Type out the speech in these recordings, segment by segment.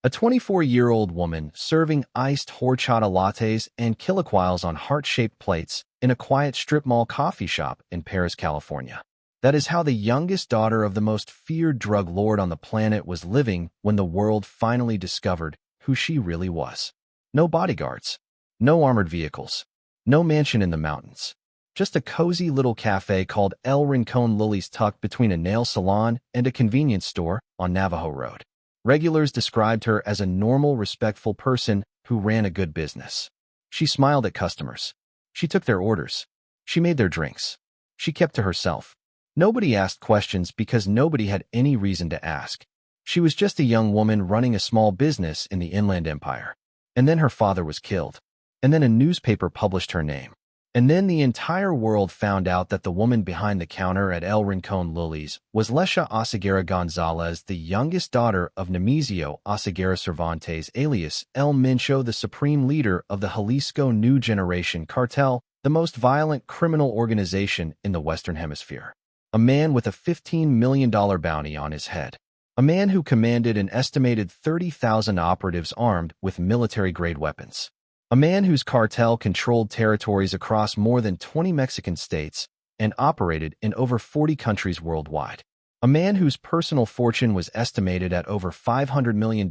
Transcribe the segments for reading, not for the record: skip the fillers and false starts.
A 24-year-old woman serving iced horchata lattes and chilaquiles on heart-shaped plates in a quiet strip mall coffee shop in Paris, California. That is how the youngest daughter of the most feared drug lord on the planet was living when the world finally discovered who she really was. No bodyguards, no armored vehicles, no mansion in the mountains. Just a cozy little cafe called El Rincón Lilies tucked between a nail salon and a convenience store on Navajo Road. Regulars described her as a normal, respectful person who ran a good business. She smiled at customers. She took their orders. She made their drinks. She kept to herself. Nobody asked questions because nobody had any reason to ask. She was just a young woman running a small business in the Inland Empire. And then her father was killed. And then a newspaper published her name. And then the entire world found out that the woman behind the counter at El Rincón Lilies was Lesha Oseguera Gonzalez, the youngest daughter of Nemesio Oseguera Cervantes, alias El Mencho, the supreme leader of the Jalisco New Generation Cartel, the most violent criminal organization in the Western Hemisphere. A man with a $15 million bounty on his head. A man who commanded an estimated 30,000 operatives armed with military-grade weapons. A man whose cartel controlled territories across more than 20 Mexican states and operated in over 40 countries worldwide. A man whose personal fortune was estimated at over $500 million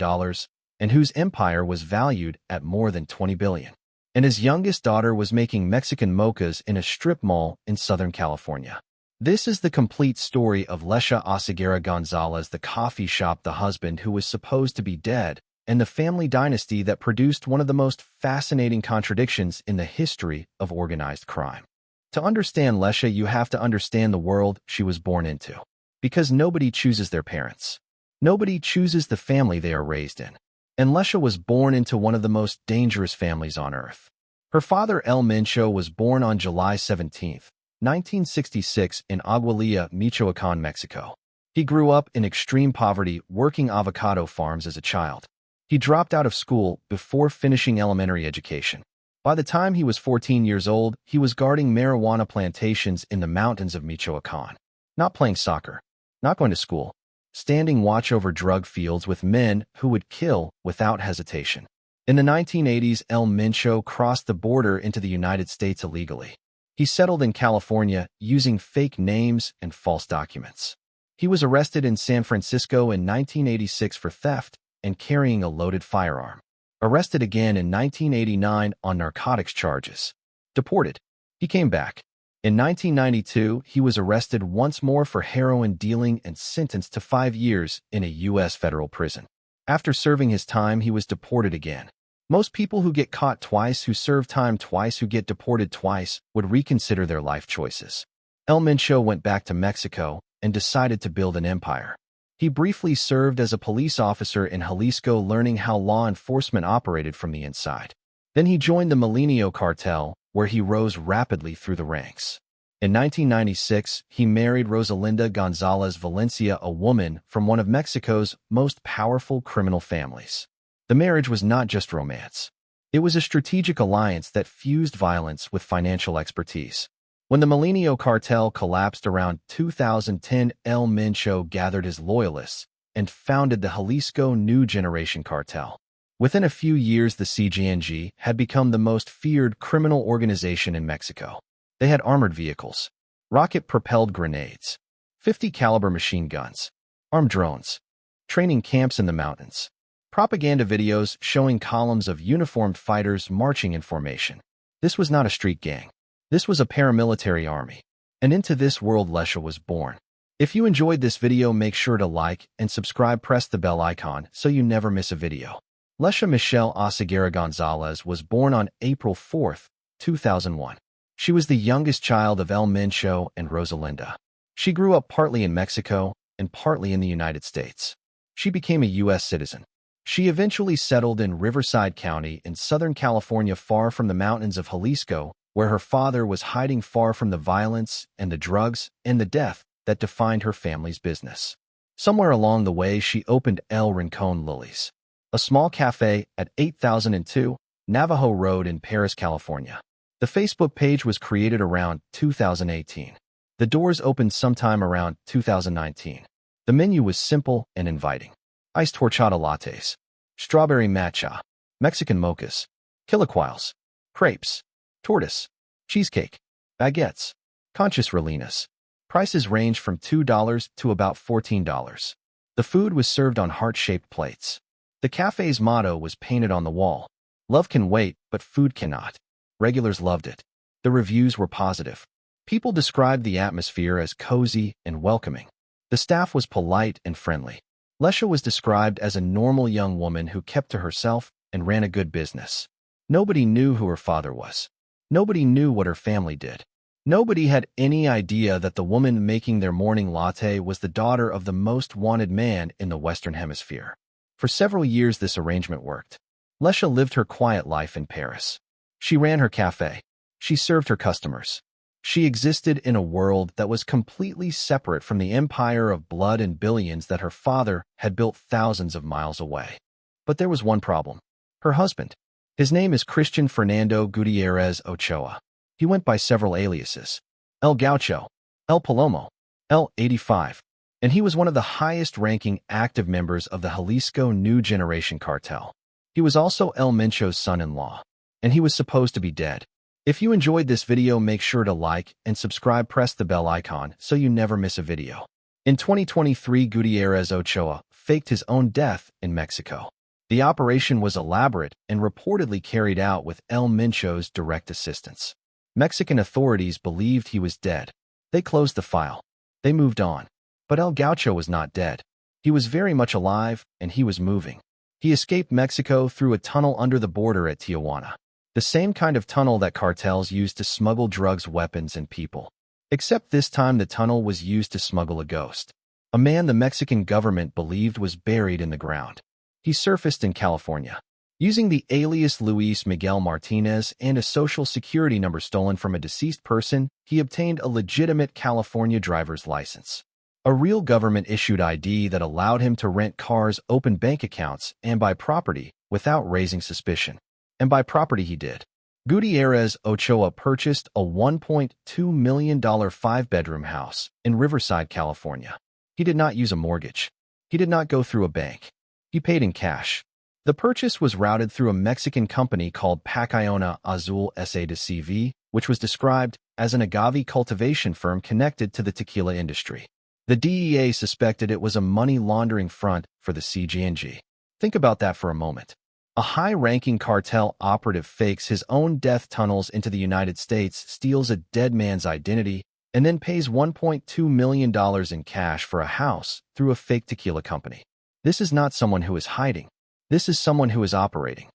and whose empire was valued at more than $20 billion. And his youngest daughter was making Mexican mochas in a strip mall in Southern California. This is the complete story of Lesha Oseguera Gonzalez, the coffee shop, the husband who was supposed to be dead, and the family dynasty that produced one of the most fascinating contradictions in the history of organized crime. To understand Lesha, you have to understand the world she was born into. Because nobody chooses their parents. Nobody chooses the family they are raised in. And Lesha was born into one of the most dangerous families on earth. Her father, El Mencho, was born on July 17, 1966 in Aguililla, Michoacán, Mexico. He grew up in extreme poverty, working avocado farms as a child. He dropped out of school before finishing elementary education. By the time he was 14 years old, he was guarding marijuana plantations in the mountains of Michoacán. Not playing soccer, not going to school, standing watch over drug fields with men who would kill without hesitation. In the 1980s, El Mencho crossed the border into the United States illegally. He settled in California using fake names and false documents. He was arrested in San Francisco in 1986 for theft and carrying a loaded firearm. Arrested again in 1989 on narcotics charges. Deported. He came back. In 1992, he was arrested once more for heroin dealing and sentenced to 5 years in a U.S. federal prison. After serving his time, he was deported again. Most people who get caught twice, who serve time twice, who get deported twice, would reconsider their life choices. El Mencho went back to Mexico and decided to build an empire. He briefly served as a police officer in Jalisco, learning how law enforcement operated from the inside. Then he joined the Mencho Cartel, where he rose rapidly through the ranks. In 1996, he married Rosalinda Gonzalez Valencia, a woman from one of Mexico's most powerful criminal families. The marriage was not just romance. It was a strategic alliance that fused violence with financial expertise. When the Mencho Cartel collapsed around 2010, El Mencho gathered his loyalists and founded the Jalisco New Generation Cartel. Within a few years, the CJNG had become the most feared criminal organization in Mexico. They had armored vehicles, rocket-propelled grenades, 50-caliber machine guns, armed drones, training camps in the mountains, propaganda videos showing columns of uniformed fighters marching in formation. This was not a street gang. This was a paramilitary army. And into this world Lesha was born. If you enjoyed this video, make sure to like and subscribe, press the bell icon so you never miss a video. Lesha Michelle Oseguera Gonzalez was born on April 4, 2001. She was the youngest child of El Mencho and Rosalinda. She grew up partly in Mexico and partly in the United States. She became a U.S. citizen. She eventually settled in Riverside County in Southern California, far from the mountains of Jalisco, where her father was hiding, far from the violence and the drugs and the death that defined her family's business. Somewhere along the way, she opened El Rincón Lilies, a small cafe at 8002 Navajo Road in Paris, California. The Facebook page was created around 2018. The doors opened sometime around 2019. The menu was simple and inviting. Iced horchata lattes, strawberry matcha, Mexican mochas, chilaquiles, crepes, tortas, cheesecake, baguettes, conscious relinas. Prices range from $2 to about $14. The food was served on heart-shaped plates. The cafe's motto was painted on the wall: "Love can wait, but food cannot." Regulars loved it. The reviews were positive. People described the atmosphere as cozy and welcoming. The staff was polite and friendly. Lesha was described as a normal young woman who kept to herself and ran a good business. Nobody knew who her father was. Nobody knew what her family did. Nobody had any idea that the woman making their morning latte was the daughter of the most wanted man in the Western Hemisphere. For several years this arrangement worked. Lesha lived her quiet life in Paris. She ran her cafe. She served her customers. She existed in a world that was completely separate from the empire of blood and billions that her father had built thousands of miles away. But there was one problem. Her husband. His name is Christian Fernando Gutierrez Ochoa. He went by several aliases: El Gaucho, El Palomo, El 85, and he was one of the highest-ranking active members of the Jalisco New Generation Cartel. He was also El Mencho's son-in-law, and he was supposed to be dead. If you enjoyed this video, make sure to like and subscribe, press the bell icon so you never miss a video. In 2023, Gutierrez Ochoa faked his own death in Mexico. The operation was elaborate and reportedly carried out with El Mencho's direct assistance. Mexican authorities believed he was dead. They closed the file. They moved on. But El Gaucho was not dead. He was very much alive, and he was moving. He escaped Mexico through a tunnel under the border at Tijuana. The same kind of tunnel that cartels use to smuggle drugs, weapons, and people. Except this time the tunnel was used to smuggle a ghost. A man the Mexican government believed was buried in the ground. He surfaced in California. Using the alias Luis Miguel Martinez and a social security number stolen from a deceased person, he obtained a legitimate California driver's license. A real government-issued ID that allowed him to rent cars, open bank accounts, and buy property without raising suspicion. And buy property he did. Gutierrez Ochoa purchased a $1.2 million 5-bedroom house in Riverside, California. He did not use a mortgage. He did not go through a bank. He paid in cash. The purchase was routed through a Mexican company called Pacayona Azul S.A. de CV, which was described as an agave cultivation firm connected to the tequila industry. The DEA suspected it was a money laundering front for the CJNG. Think about that for a moment. A high-ranking cartel operative fakes his own death, tunnels into the United States, steals a dead man's identity, and then pays $1.2 million in cash for a house through a fake tequila company. This is not someone who is hiding. This is someone who is operating.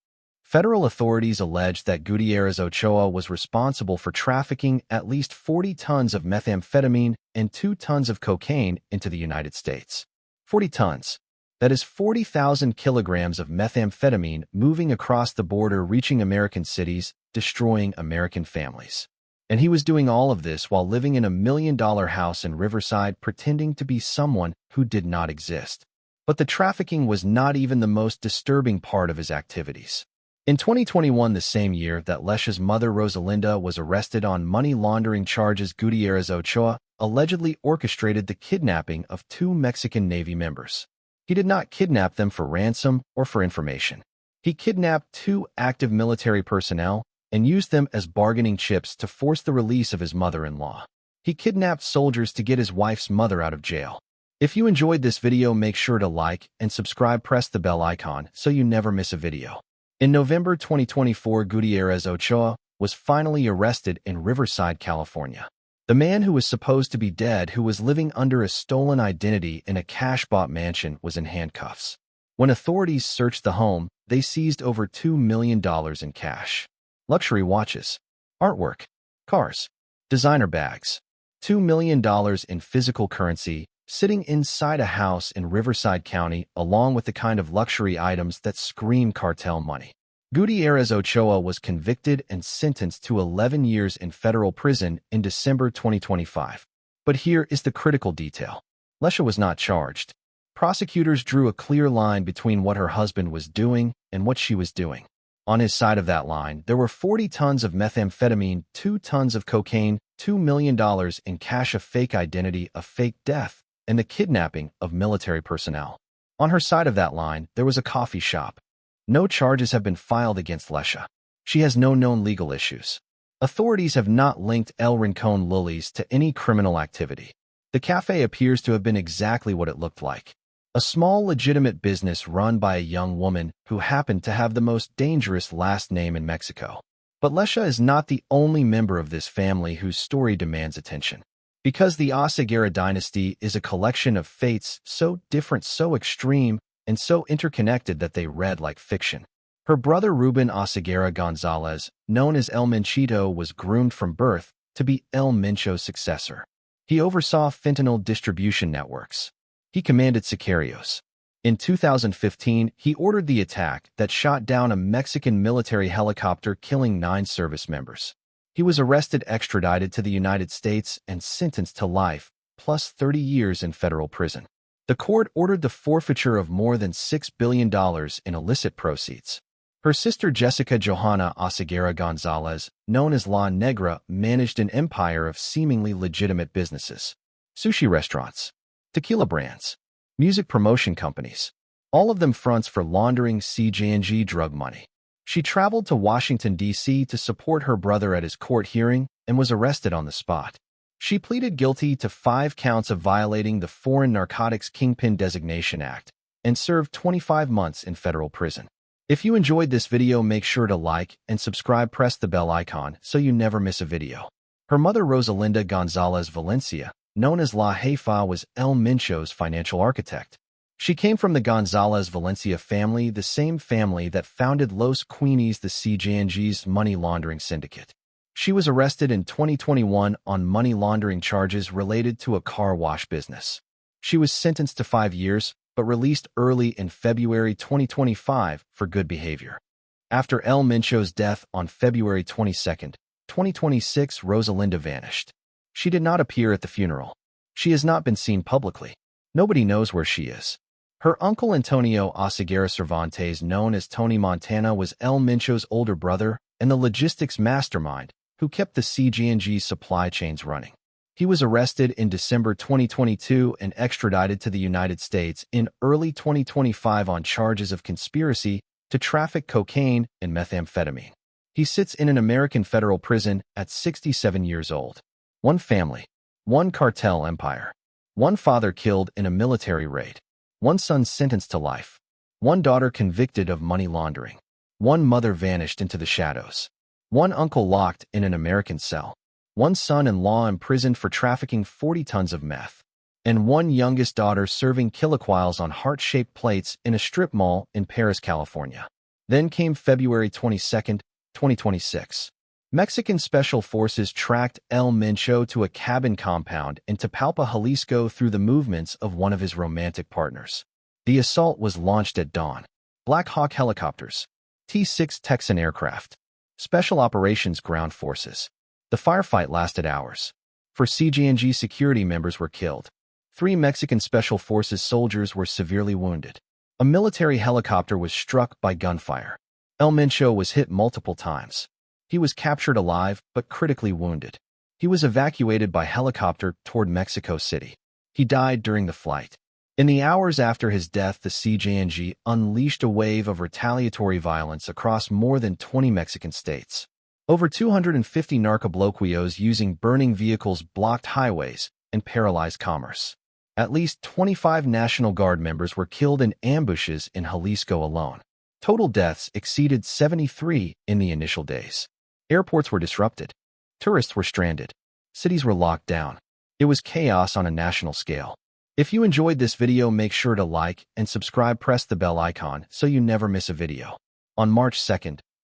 Federal authorities alleged that Gutierrez Ochoa was responsible for trafficking at least 40 tons of methamphetamine and 2 tons of cocaine into the United States. 40 tons. That is 40,000 kilograms of methamphetamine moving across the border, reaching American cities, destroying American families. And he was doing all of this while living in a $1 million house in Riverside, pretending to be someone who did not exist. But the trafficking was not even the most disturbing part of his activities. In 2021, the same year that Lesha's mother Rosalinda was arrested on money laundering charges, Gutierrez Ochoa allegedly orchestrated the kidnapping of 2 Mexican Navy members. He did not kidnap them for ransom or for information. He kidnapped 2 active military personnel and used them as bargaining chips to force the release of his mother-in-law. He kidnapped soldiers to get his wife's mother out of jail. If you enjoyed this video, make sure to like and subscribe, press the bell icon so you never miss a video. In November 2024, Gutierrez Ochoa was finally arrested in Riverside, California. The man who was supposed to be dead, who was living under a stolen identity in a cash-bought mansion, was in handcuffs. When authorities searched the home, they seized over $2 million in cash. Luxury watches, artwork, cars, designer bags, $2 million in physical currency, sitting inside a house in Riverside County, along with the kind of luxury items that scream cartel money. Gutierrez Ochoa was convicted and sentenced to 11 years in federal prison in December 2025. But here is the critical detail. Lesha was not charged. Prosecutors drew a clear line between what her husband was doing and what she was doing. On his side of that line, there were 40 tons of methamphetamine, 2 tons of cocaine, $2 million in cash, a fake identity, a fake death, and the kidnapping of military personnel. On her side of that line, there was a coffee shop, No charges have been filed against Lesha. She has no known legal issues. Authorities have not linked El Rincon Lilies to any criminal activity. The cafe appears to have been exactly what it looked like. A small legitimate business run by a young woman who happened to have the most dangerous last name in Mexico. But Lesha is not the only member of this family whose story demands attention. Because the Oseguera dynasty is a collection of fates so different, so extreme, and so interconnected that they read like fiction. Her brother Ruben Oseguera Gonzalez, known as El Menchito, was groomed from birth to be El Mencho's successor. He oversaw fentanyl distribution networks. He commanded sicarios. In 2015, he ordered the attack that shot down a Mexican military helicopter, killing 9 service members. He was arrested, extradited to the United States, and sentenced to life, plus 30 years in federal prison. The court ordered the forfeiture of more than $6 billion in illicit proceeds. Her sister Jessica Johanna Oseguera Gonzalez, known as La Negra, managed an empire of seemingly legitimate businesses. Sushi restaurants, tequila brands, music promotion companies, all of them fronts for laundering CJNG drug money. She traveled to Washington, D.C. to support her brother at his court hearing and was arrested on the spot. She pleaded guilty to 5 counts of violating the Foreign Narcotics Kingpin Designation Act and served 25 months in federal prison. If you enjoyed this video, make sure to like and subscribe, press the bell icon so you never miss a video. Her mother Rosalinda Gonzalez Valencia, known as La Jefa, was El Mencho's financial architect. She came from the Gonzalez Valencia family, the same family that founded Los Queenies, the CJNG's money laundering syndicate. She was arrested in 2021 on money laundering charges related to a car wash business. She was sentenced to 5 years, but released early in February 2025 for good behavior. After El Mencho's death on February 22, 2026, Rosalinda vanished. She did not appear at the funeral. She has not been seen publicly. Nobody knows where she is. Her uncle Antonio Oseguera Cervantes, known as Tony Montana, was El Mencho's older brother and the logistics mastermind who kept the CJNG supply chains running. He was arrested in December 2022 and extradited to the United States in early 2025 on charges of conspiracy to traffic cocaine and methamphetamine. He sits in an American federal prison at 67 years old. One family, one cartel empire, one father killed in a military raid, one son sentenced to life, one daughter convicted of money laundering, one mother vanished into the shadows, one uncle locked in an American cell, one son-in-law imprisoned for trafficking 40 tons of meth, and one youngest daughter serving chilaquiles on heart-shaped plates in a strip mall in Paris, California. Then came February 22, 2026. Mexican Special Forces tracked El Mencho to a cabin compound in Tapalpa, Jalisco through the movements of one of his romantic partners. The assault was launched at dawn. Black Hawk helicopters, T-6 Texan aircraft, Special Operations Ground Forces. The firefight lasted hours. 4 CJNG security members were killed. 3 Mexican Special Forces soldiers were severely wounded. A military helicopter was struck by gunfire. El Mencho was hit multiple times. He was captured alive but critically wounded. He was evacuated by helicopter toward Mexico City. He died during the flight. In the hours after his death, the CJNG unleashed a wave of retaliatory violence across more than 20 Mexican states. Over 250 narcobloquios using burning vehicles blocked highways and paralyzed commerce. At least 25 National Guard members were killed in ambushes in Jalisco alone. Total deaths exceeded 73 in the initial days. Airports were disrupted. Tourists were stranded. Cities were locked down. It was chaos on a national scale. If you enjoyed this video, make sure to like and subscribe, press the bell icon so you never miss a video. On March 2,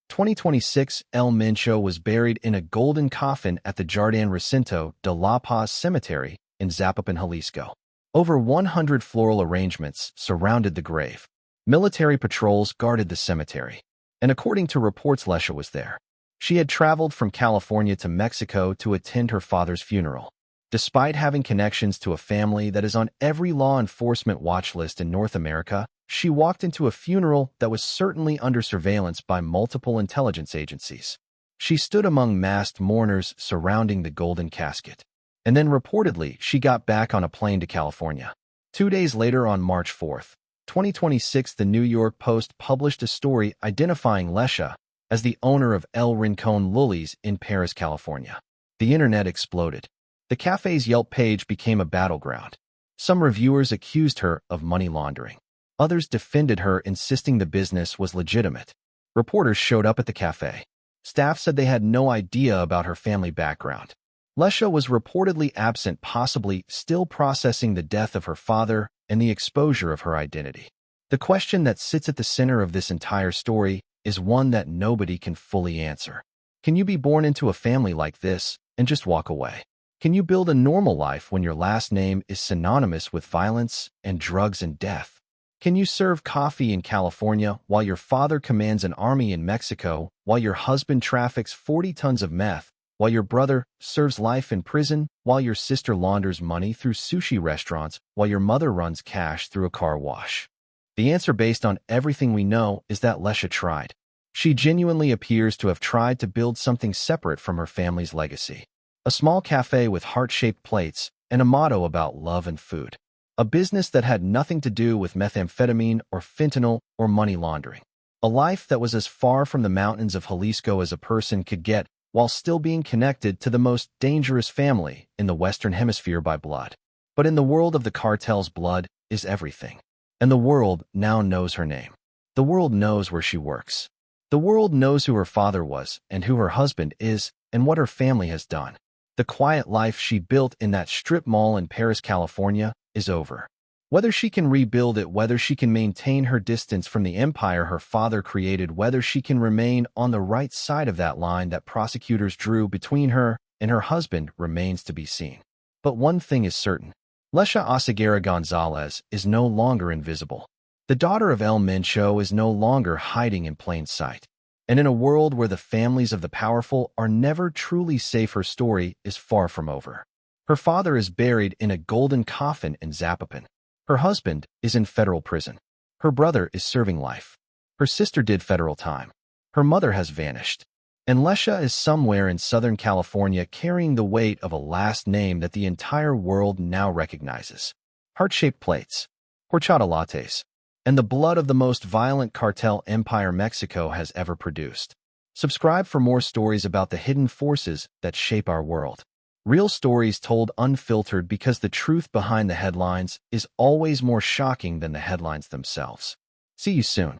2026, El Mencho was buried in a golden coffin at the Jardín Recinto de La Paz Cemetery in Zapopan, Jalisco. Over 100 floral arrangements surrounded the grave. Military patrols guarded the cemetery. And according to reports, Lesha was there. She had traveled from California to Mexico to attend her father's funeral. Despite having connections to a family that is on every law enforcement watch list in North America, she walked into a funeral that was certainly under surveillance by multiple intelligence agencies. She stood among masked mourners surrounding the golden casket. And then reportedly, she got back on a plane to California. 2 days later, on March 4, 2026, the New York Post published a story identifying Lesha as the owner of El Rincón Lully's in Paris, California. The internet exploded. The cafe's Yelp page became a battleground. Some reviewers accused her of money laundering. Others defended her, insisting the business was legitimate. Reporters showed up at the cafe. Staff said they had no idea about her family background. Lesha was reportedly absent, possibly still processing the death of her father and the exposure of her identity. The question that sits at the center of this entire story is one that nobody can fully answer. Can you be born into a family like this and just walk away? Can you build a normal life when your last name is synonymous with violence and drugs and death? Can you serve coffee in California while your father commands an army in Mexico, while your husband traffics 40 tons of meth, while your brother serves life in prison, while your sister launders money through sushi restaurants, while your mother runs cash through a car wash? The answer, based on everything we know, is that Lesha tried. She genuinely appears to have tried to build something separate from her family's legacy. A small cafe with heart-shaped plates and a motto about love and food. A business that had nothing to do with methamphetamine or fentanyl or money laundering. A life that was as far from the mountains of Jalisco as a person could get, while still being connected to the most dangerous family in the Western Hemisphere by blood. But in the world of the cartel's, blood is everything. And the world now knows her name. The world knows where she works. The world knows who her father was and who her husband is and what her family has done. The quiet life she built in that strip mall in Paris, California, is over. Whether she can rebuild it, whether she can maintain her distance from the empire her father created, whether she can remain on the right side of that line that prosecutors drew between her and her husband, remains to be seen. But one thing is certain. Lesha Oseguera Gonzalez is no longer invisible. The daughter of El Mencho is no longer hiding in plain sight. And in a world where the families of the powerful are never truly safe, her story is far from over. Her father is buried in a golden coffin in Zapopan. Her husband is in federal prison. Her brother is serving life. Her sister did federal time. Her mother has vanished. And Lesha is somewhere in Southern California carrying the weight of a last name that the entire world now recognizes. Heart-shaped plates, horchata lattes, and the blood of the most violent cartel empire Mexico has ever produced. Subscribe for more stories about the hidden forces that shape our world. Real stories told unfiltered, because the truth behind the headlines is always more shocking than the headlines themselves. See you soon.